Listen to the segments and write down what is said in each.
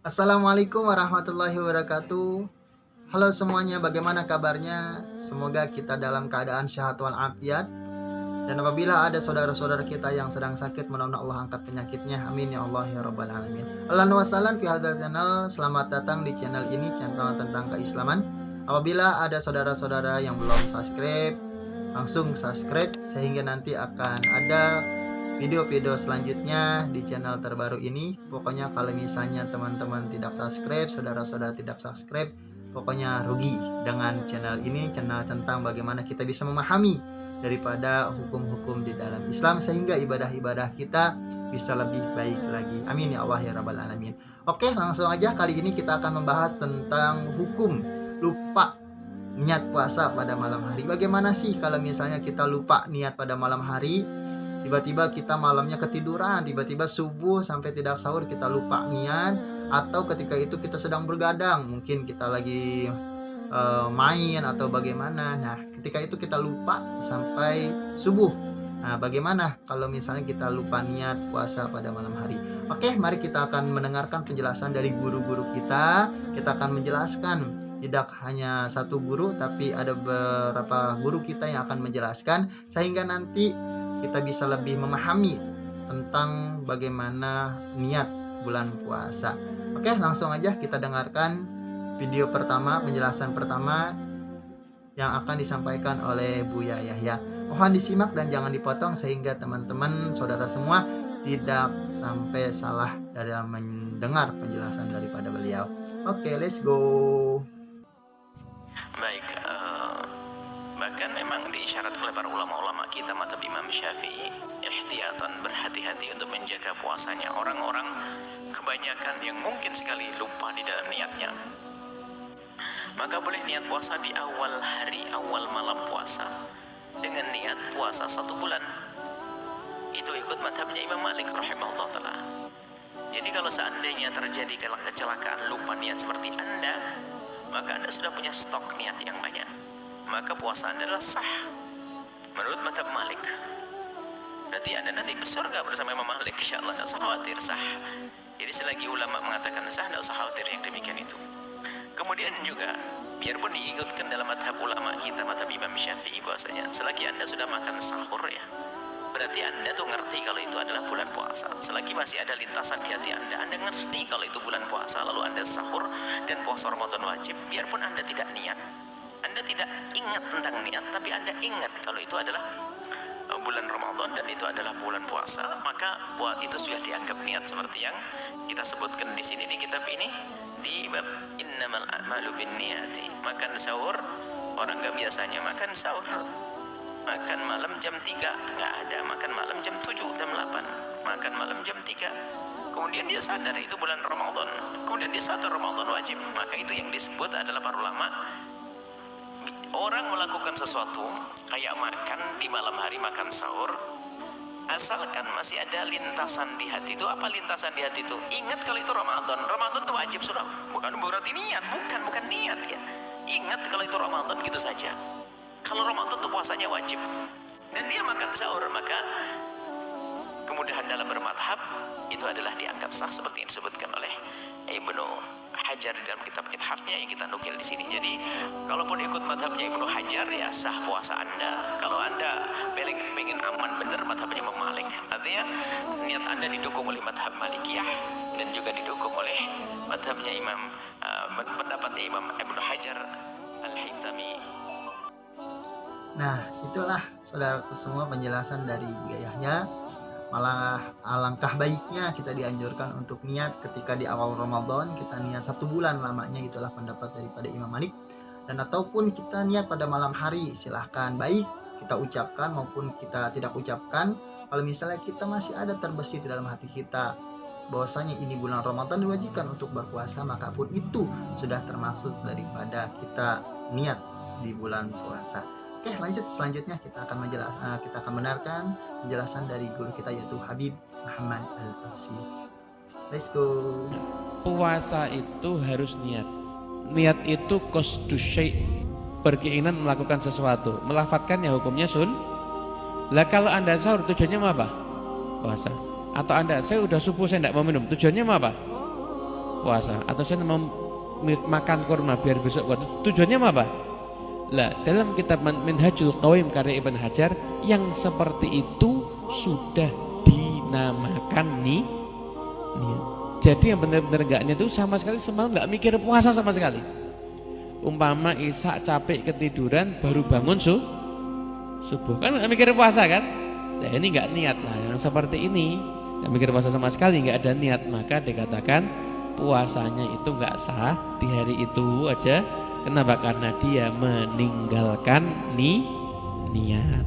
Assalamualaikum warahmatullahi wabarakatuh. Halo semuanya, bagaimana kabarnya? Semoga kita dalam keadaan sehat walafiat. Dan apabila ada saudara-saudara kita yang sedang sakit, mudah-mudahan Allah angkat penyakitnya. Amin ya Allah ya rabbal alamin. Ahlan wa sahlan fi hadzal channel. Selamat datang di channel ini, channel tentang keislaman. Apabila ada saudara-saudara yang belum subscribe, langsung subscribe sehingga nanti akan ada video-video selanjutnya di channel terbaru ini. Pokoknya kalau misalnya teman-teman tidak subscribe, saudara-saudara tidak subscribe, pokoknya rugi dengan channel ini, channel tentang bagaimana kita bisa memahami daripada hukum-hukum di dalam Islam sehingga ibadah-ibadah kita bisa lebih baik lagi. Amin ya Allah ya rabbal alamin. Oke, langsung aja kali ini kita akan membahas tentang hukum lupa niat puasa pada malam hari. Bagaimana sih kalau misalnya kita lupa niat pada malam hari? Tiba-tiba kita malamnya ketiduran, tiba-tiba subuh sampai tidak sahur kita lupa niat, atau ketika itu kita sedang bergadang, mungkin kita lagi main atau bagaimana. Nah, ketika itu kita lupa sampai subuh. Nah, bagaimana kalau misalnya kita lupa niat puasa pada malam hari? Oke, mari kita akan mendengarkan penjelasan dari guru-guru kita. Kita akan menjelaskan, tidak hanya satu guru, tapi ada beberapa guru kita yang akan menjelaskan sehingga nanti kita bisa lebih memahami tentang bagaimana niat bulan puasa. Oke, langsung aja kita dengarkan video pertama, penjelasan pertama yang akan disampaikan oleh Buya Yahya. Mohon disimak dan jangan dipotong sehingga teman-teman saudara semua tidak sampai salah dalam mendengar penjelasan daripada beliau. Oke, let's go. Baik, bahkan memang diisyaratkan oleh para ulama-ulama kita mazhab Imam Syafi'i ihtiyatan, berhati-hati untuk menjaga puasanya. Orang-orang kebanyakan yang mungkin sekali lupa di dalam niatnya, maka boleh niat puasa di awal hari, awal malam puasa dengan niat puasa 1 bulan. Itu ikut mazhabnya Imam Malik rahimahullah ta'ala. Jadi kalau seandainya terjadi kecelakaan lupa niat seperti Anda, maka Anda sudah punya stok niat yang banyak, maka puasa Anda adalah sah menurut mazhab Malik. Berarti Anda nanti bersurga bersama Imam Malik, insyaallah. Tidak usah khawatir, sah. Jadi selagi ulama mengatakan sah, tidak usah khawatir yang demikian itu. Kemudian juga biarpun diikutkan dalam mazhab ulama kita, mazhab Imam Syafi'i, bahwasanya selagi Anda sudah makan sahur ya, berarti Anda tuh ngerti kalau itu adalah bulan puasa. Selagi masih ada lintasan di hati Anda ngerti kalau itu bulan puasa, lalu Anda sahur dan puasa Ramadan wajib, biarpun Anda tidak niat, Anda tidak ingat tentang niat, tapi Anda ingat kalau itu adalah bulan Ramadan dan itu adalah bulan puasa, maka itu sudah dianggap niat seperti yang kita sebutkan di sini di kitab ini di bab innamal a'malu binniyati. Makan sahur, orang nggak biasanya makan sahur, makan malam jam 3 nggak ada, makan malam jam 7, jam 8, makan malam jam 3, kemudian dia sadar itu bulan Ramadan, kemudian dia sadar Ramadan wajib, maka itu yang disebut adalah para ulama, orang melakukan sesuatu kayak makan di malam hari, makan sahur, asalkan masih ada lintasan di hati itu. Apa lintasan di hati itu? Ingat kalau itu Ramadan, Ramadan itu wajib, sudah, bukan berarti niat, bukan niat ya. Ingat kalau itu Ramadan gitu saja. Kalau Ramadan itu puasanya wajib dan dia makan sahur, maka kemudahan dalam bermadhab itu adalah dianggap sah seperti yang disebutkan oleh Ibnu Hajar dalam kitab-kitabnya yang kita nukil di sini. Jadi kalaupun ikut madhabnya Ibnu Hajar ya sah puasa Anda. Kalau Anda pengen aman benar, madhabnya Imam Malik, artinya niat Anda didukung oleh madhab Malikiyah dan juga didukung oleh madhabnya pendapatnya Imam Ibnu Hajar Al-Haythami. Nah, itulah saudaraku semua penjelasan dari Buya Yahya. Malah alangkah baiknya kita dianjurkan untuk niat ketika di awal Ramadan, kita niat 1 bulan lamanya, itulah pendapat daripada Imam Malik. Dan ataupun kita niat pada malam hari, silahkan, baik kita ucapkan maupun kita tidak ucapkan. Kalau misalnya kita masih ada terbesit di dalam hati kita bahwasanya ini bulan Ramadan diwajibkan untuk berpuasa, maka pun itu sudah termaksud daripada kita niat di bulan puasa. Oke, lanjut, selanjutnya kita akan mendengarkan penjelasan dari guru kita yaitu Habib Muhammad Al-Absi. Let's go. Puasa itu harus niat. Niat itu qasdus syai', berkeinginan melakukan sesuatu. Melafadzkannya hukumnya sun. Lah kalau Anda sahur tujuannya mau apa? Puasa. Atau Anda, saya udah subuh saya tidak mau minum, tujuannya mau apa? puasa, atau saya mau makan kurma biar besok kuat. Tujuannya apa? Lah, dalam kitab Minhajul Qawaim karya Ibn Hajar, yang seperti itu sudah dinamakan niat. Jadi yang benar-benar enggak niat itu sama sekali semalam enggak mikir puasa sama sekali. Umpama Isya capek ketiduran baru bangun subuh, kan enggak mikir puasa kan? Nah, ini enggak niat lah. Yang seperti ini enggak mikir puasa sama sekali, enggak ada niat, maka dikatakan puasanya itu enggak sah di hari itu aja. Kenapa? Karena dia meninggalkan niat.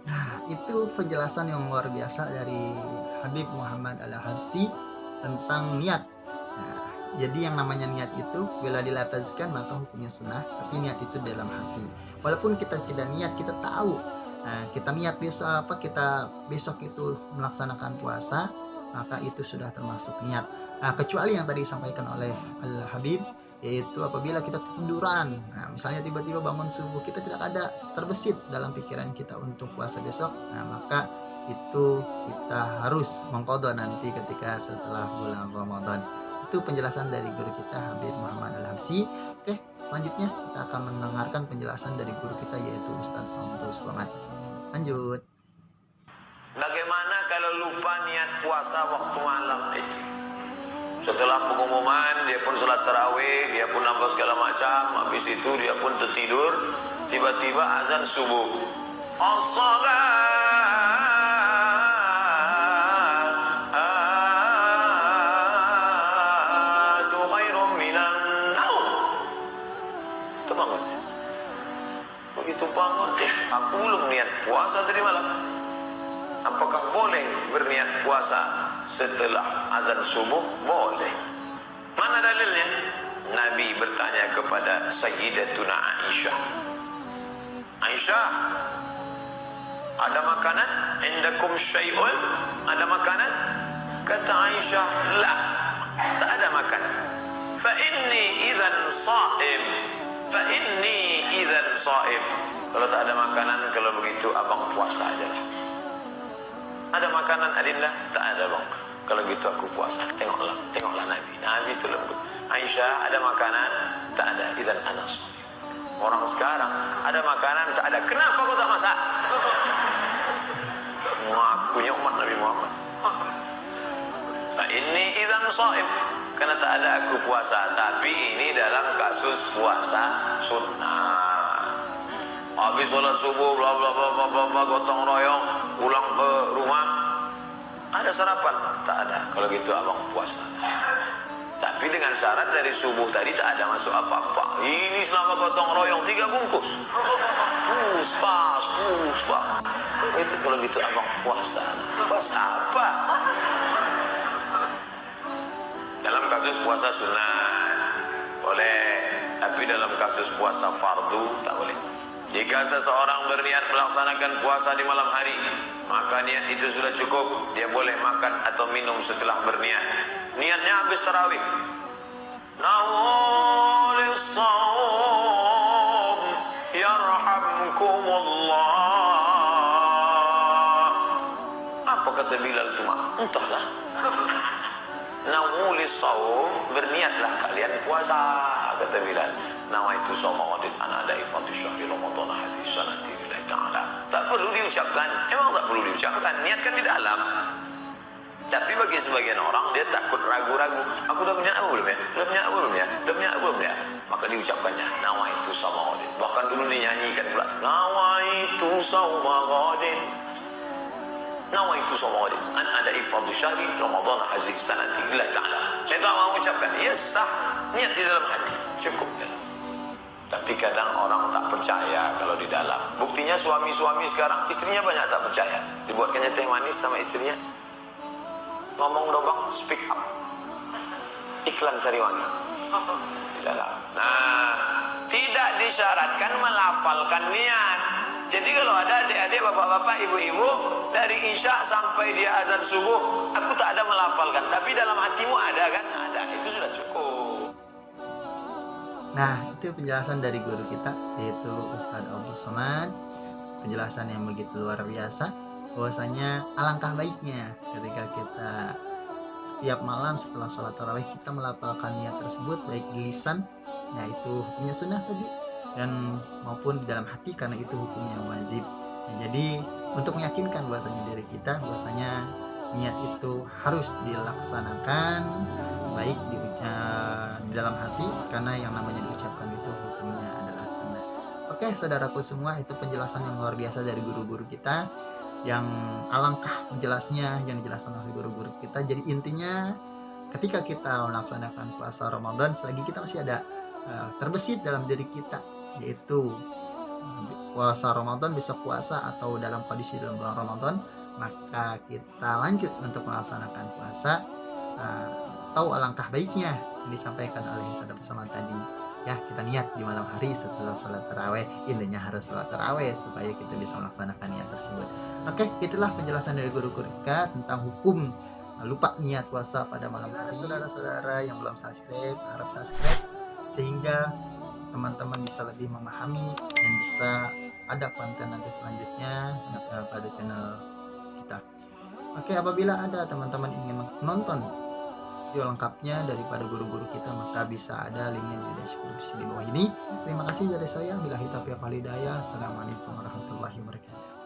Nah, itu penjelasan yang luar biasa dari Habib Muhammad Al-Habsyi tentang niat. Nah, jadi yang namanya niat itu bila dilafazkan maka hukumnya sunnah, tapi niat itu dalam hati. Walaupun kita tidak niat, kita tahu. Nah, kita niat kita besok itu melaksanakan puasa, maka itu sudah termasuk niat. Nah, kecuali yang tadi disampaikan oleh Al-Habib, yaitu apabila kita ketiduran. Nah, misalnya tiba-tiba bangun subuh, kita tidak ada terbesit dalam pikiran kita untuk puasa besok, nah maka itu kita harus mengqadha nanti ketika setelah bulan Ramadan. Itu penjelasan dari guru kita Habib Muhammad Al-Habsyi. Oke, selanjutnya kita akan mendengarkan penjelasan dari guru kita yaitu Ustaz Abdul Somad. Lanjut. Bagaimana kalau lupa niat puasa waktu malam itu? Setelah pengumuman dia pun salat tarawih, dia pun nambah segala macam, habis itu dia pun tertidur, tiba-tiba azan subuh. As-salatu khairum minan naum. Terbangun. Begitu bangun, aku belum niat puasa tadi malam. Apakah boleh berniat puasa setelah azan subuh? Boleh. Mana dalilnya? Nabi bertanya kepada Sayyidatuna Aisyah, Aisyah, ada makanan? Indakum syai'un? Ada makanan? Kata Aisyah, la, tak ada makanan. Fa inni idzan sha'im. Fa inni idzan sha'im. Kalau tak ada makanan, kalau begitu abang puasa aja lah. Ada makanan Adinda? Tak ada bang. Kalau gitu aku puasa. Tengoklah Nabi. Nabi itu lembut. Aisyah, ada makanan? Tak ada. Idzan ana shaim. Orang sekarang ada makanan tak ada. Kenapa kau tak masak? Mengakunya umat Nabi Muhammad. Nah, ini idzan shaim. Karena tak ada aku puasa. Tapi ini dalam kasus puasa sunnah. Habis sholat subuh, bla bla bla bla bla, gotong royong, pulang ke rumah. Ada sarapan? Tak ada. Kalau gitu abang puasa. Tapi dengan syarat dari subuh tadi tak ada masuk apa-apa. Ini selama gotong royong 3 bungkus. Puspa. Itu kalau gitu abang puasa. Puasa apa? Dalam kasus puasa sunat boleh, tapi dalam kasus puasa fardu tak boleh. Jika seseorang berniat melaksanakan puasa di malam hari, maka niat itu sudah cukup. Dia boleh makan atau minum setelah berniat. Niatnya habis tarawih. Nawalis saum yarhamkumullah. Apa kata Bilal itu mak? Entahlah. Nawalis saum, berniatlah kalian puasa, kata Bilal. Nawaitu sawmawadin ana ada ifadhi syahri Ramadan hadhihi sanati lillahi ta'ala. Tak perlu diucapkan. Memang tak perlu diucapkan. Niatkan di dalam. Tapi bagi sebagian orang dia takut ragu-ragu. Aku dah punya apa belum ya? Dah punya apa belum ya? Dah punya apa belum ya? Maka diucapkannya nawaitu sawmawadin. Bahkan dulu dinyanyikan pula. Nawaitu sawmawadin. Nawaitu sawmawadin an ada ifadhi syahri Ramadan hadhihi sanati lillahi ta'ala. Saya tak mau ucapkan. Ya sah. Niat di dalam hati. Cukup dalam. Tapi kadang orang tak percaya kalau di dalam. Buktinya suami-suami sekarang istrinya banyak tak percaya. Dibuatkannya teh manis sama istrinya. Ngomong dong bang, speak up. Iklan Sariwangi di dalam. Nah, tidak disyaratkan melafalkan niat. Jadi kalau ada adik-adik, bapak-bapak, ibu-ibu dari Isya sampai dia azan subuh, aku tak ada melafalkan. Tapi dalam hatimu ada kan? Ada. Itu sudah cukup. Nah, itu penjelasan dari guru kita yaitu Ustaz Abdul Somad. Penjelasan yang begitu luar biasa, bahwasanya alangkah baiknya ketika kita setiap malam setelah sholat tarawih kita melafalkan niat tersebut baik di lisan, yaitu hukumnya sunnah tadi, dan maupun di dalam hati karena itu hukumnya wajib. Jadi untuk meyakinkan bahwasanya diri kita bahwasanya niat itu harus dilaksanakan baik di dalam hati karena yang namanya diucapkan itu hukumnya adalah sunnah. Oke, saudaraku semua, itu penjelasan yang luar biasa dari guru-guru kita yang alangkah jelasnya yang dijelaskan oleh guru-guru kita. Jadi intinya ketika kita melaksanakan puasa Ramadan, selagi kita masih ada terbesit dalam diri kita, yaitu puasa Ramadan, bisa puasa atau dalam kondisi dalam bulan Ramadan, maka kita lanjut untuk melaksanakan puasa. Tahu alangkah baiknya yang disampaikan oleh Ustaz bersama tadi, ya kita niat di malam hari setelah sholat taraweh, intinya harus sholat taraweh supaya kita bisa melaksanakan niat tersebut. Oke, itulah penjelasan dari guru-guru kita tentang hukum lupa niat puasa pada malam hari. Saudara-saudara yang belum subscribe, harap subscribe sehingga teman-teman bisa lebih memahami dan bisa ada konten nanti selanjutnya pada channel kita. Oke, apabila ada teman-teman ingin menonton video lengkapnya daripada guru-guru kita, maka bisa ada linknya di deskripsi di bawah ini. Terima kasih dari saya. Billahi taufiq wal hidayah. Assalamualaikum warahmatullahi wabarakatuh.